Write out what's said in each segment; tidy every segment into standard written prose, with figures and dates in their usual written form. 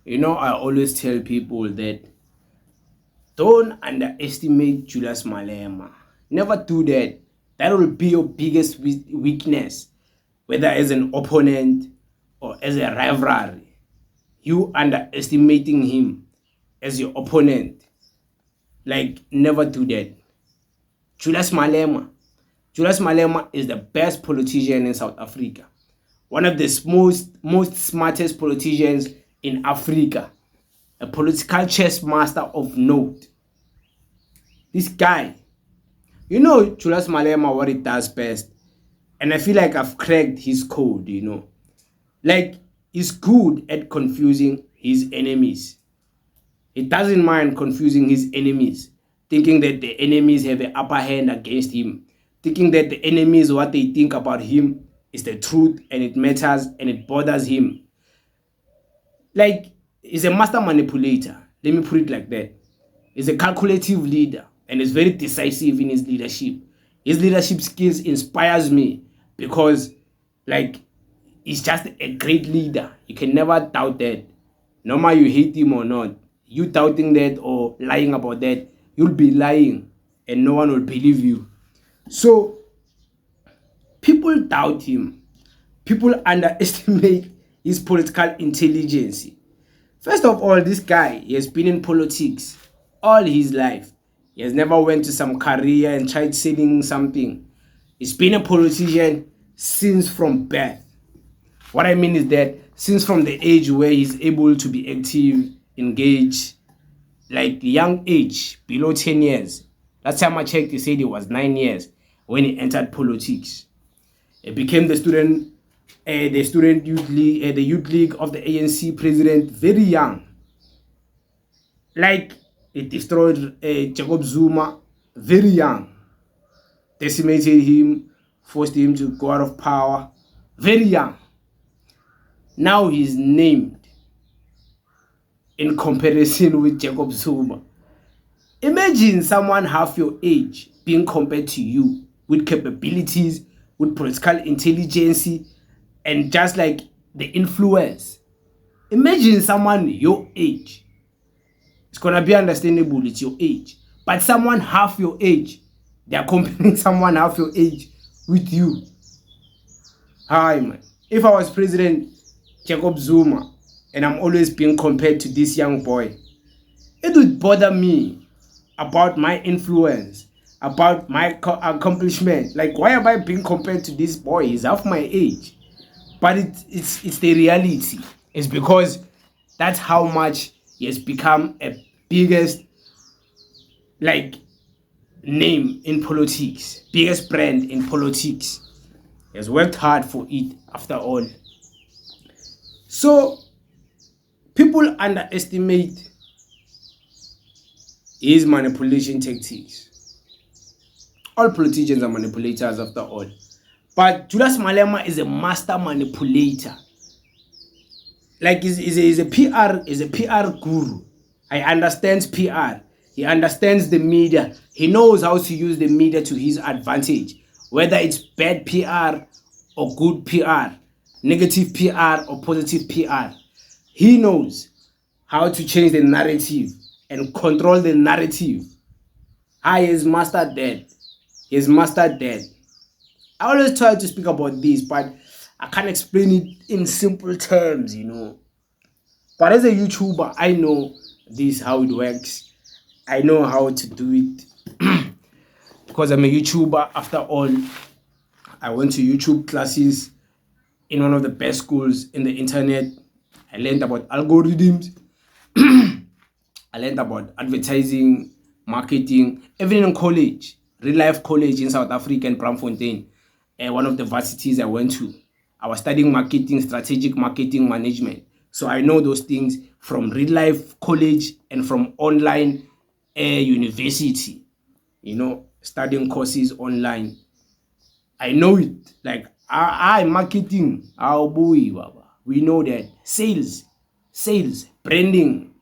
I always tell people that don't underestimate Julius Malema. Never do that. That will be your biggest weakness, whether as an opponent or as a rivalry. You underestimating him as your opponent. Like, never do that. Julius Malema. Julius Malema is the best politician in South Africa. One of the most smartest politicians in Africa. A political chess master of note. This guy, Julius Malema, what he does best. And I feel like I've cracked his code. Like, he's good at confusing his enemies. He doesn't mind confusing his enemies, thinking that the enemies have an upper hand against him, thinking that the enemies, what they think about him is the truth and it matters and it bothers him. Like, he's a master manipulator. Let me put it like that. He's a calculative leader and is very decisive in his leadership. His leadership skills inspires me because, like, he's just a great leader. You can never doubt that. No matter you hate him or not, you doubting that or lying about that, you'll be lying and no one will believe you. So, people doubt him. People underestimate his political intelligence. First of all, this guy, he has been in politics all his life. He has never went to some career and tried selling something. He's been a politician since from birth. What I mean is that since from the age where he's able to be active, engaged, like young age, below 10 years. Last time I checked, he said he was 9 years when he entered politics. He became the youth league of the ANC president very young. Like, he destroyed Jacob Zuma very young. Decimated him, forced him to go out of power very young. Now he's named in comparison with Jacob Zuma. Imagine someone half your age being compared to you with capabilities, with political intelligence, and just like the influence. Imagine someone your age. It's gonna be understandable, it's your age. But someone half your age, they are comparing someone half your age with you. Hi, man. If I was President Jacob Zuma and I'm always being compared to this young boy, it would bother me about my influence, about my accomplishment. Like, why am I being compared to this boy? He's half my age. But it's the reality. It's because that's how much he has become a biggest, like, name in politics, biggest brand in politics. He has worked hard for it after all. So, people underestimate his manipulation tactics. All politicians are manipulators after all. But Julius Malema is a master manipulator. Like, he's a PR guru. He understands PR. He understands the media. He knows how to use the media to his advantage. Whether it's bad PR or good PR, negative PR or positive PR. He knows how to change the narrative and control the narrative. He has mastered that. He has mastered that. I always try to speak about this, but I can't explain it in simple terms, But as a YouTuber, I know this, how it works. I know how to do it. Because I'm a YouTuber, after all. I went to YouTube classes in one of the best schools in the internet. I learned about algorithms. I learned about advertising, marketing, even in college, real life college in South Africa in Braamfontein. One of the varsities I went to. I was studying marketing, strategic marketing management. So I know those things from real life college and from online university. Studying courses online. I know it. Like, marketing, we know that. Sales, branding.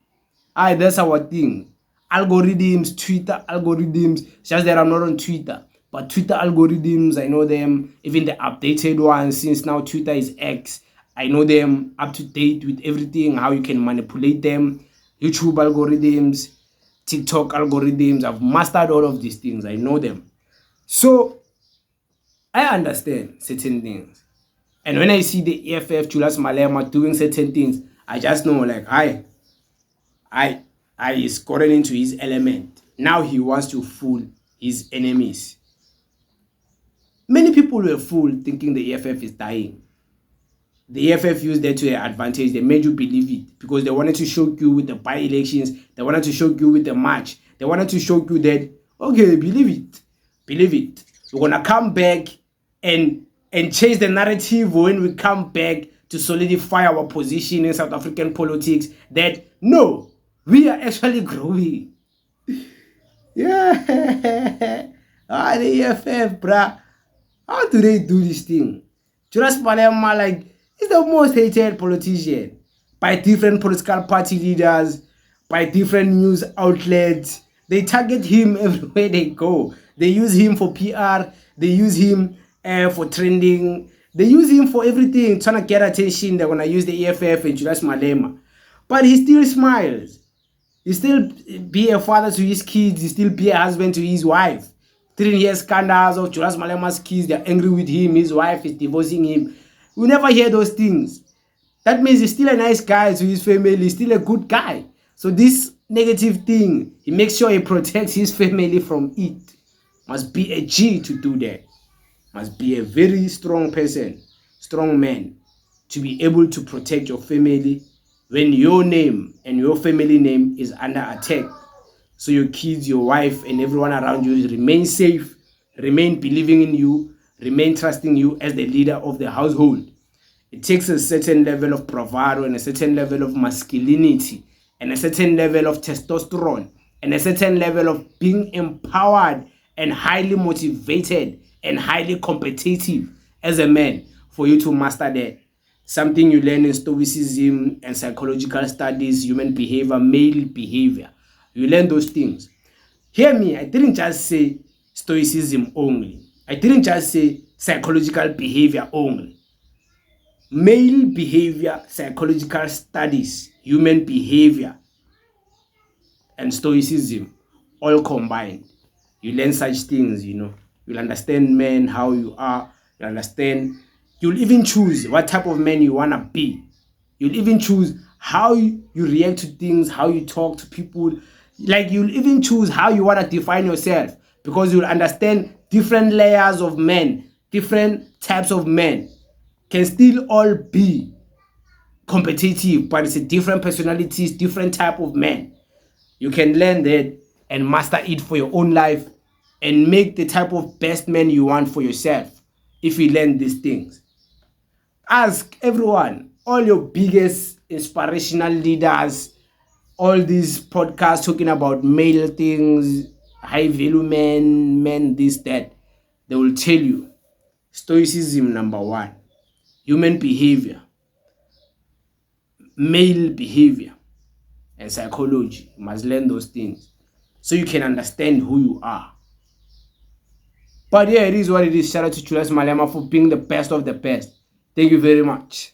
That's our thing. Algorithms, Twitter algorithms. Just that I'm not on Twitter. But Twitter algorithms, I know them. Even the updated ones, since now Twitter is X. I know them up to date with everything, how you can manipulate them, YouTube algorithms, TikTok algorithms. I've mastered all of these things. I know them. So I understand certain things. And when I see the EFF, Julius Malema doing certain things, I just know like, I is gotten into his element. Now he wants to fool his enemies. Many people were fooled thinking the EFF is dying. The EFF used that to their advantage. They made you believe it because they wanted to shock you with the by-elections. They wanted to shock you with the march. They wanted to shock you that, okay, believe it. Believe it. We're going to come back and change the narrative when we come back to solidify our position in South African politics that, no, we are actually growing. Yeah. The EFF, bruh. How do they do this thing? Julius Malema, like, is the most hated politician by different political party leaders, by different news outlets. They target him everywhere they go. They use him for PR. They use him for trending. They use him for everything, trying to get attention. They're going to use the EFF and Julius Malema. But he still smiles. He still be a father to his kids. He still be a husband to his wife. 3 years scandals of Julius Malema's kids. They're angry with him. His wife is divorcing him. We never hear those things. That means he's still a nice guy to his family. He's still a good guy. So this negative thing, he makes sure he protects his family from it. Must be a G to do that. Must be a very strong person, strong man, to be able to protect your family when your name and your family name is under attack. So your kids, your wife, and everyone around you remain safe, remain believing in you, remain trusting you as the leader of the household. It takes a certain level of bravado and a certain level of masculinity and a certain level of testosterone and a certain level of being empowered and highly motivated and highly competitive as a man for you to master that. Something you learn in stoicism and psychological studies, human behavior, male behavior. You learn those things. Hear me, I didn't just say stoicism only. I didn't just say psychological behavior only. Male behavior, psychological studies, human behavior, and stoicism all combined. You learn such things, you know. You'll understand men, how you are. You'll understand. You'll even choose what type of man you want to be. You'll even choose how you react to things, how you talk to people. Like, you'll even choose how you want to define yourself because you'll understand different layers of men, different types of men can still all be competitive, but it's a different personalities, different type of men. You can learn that and master it for your own life and make the type of best man you want for yourself if you learn these things. Ask everyone, all your biggest inspirational leaders, all these podcasts talking about male things, high value men, this, that. They will tell you stoicism number 1, human behavior, male behavior, and psychology. You must learn those things so you can understand who you are. But yeah, it is what it is. Shout out to Julius Malema for being the best of the best. Thank you very much.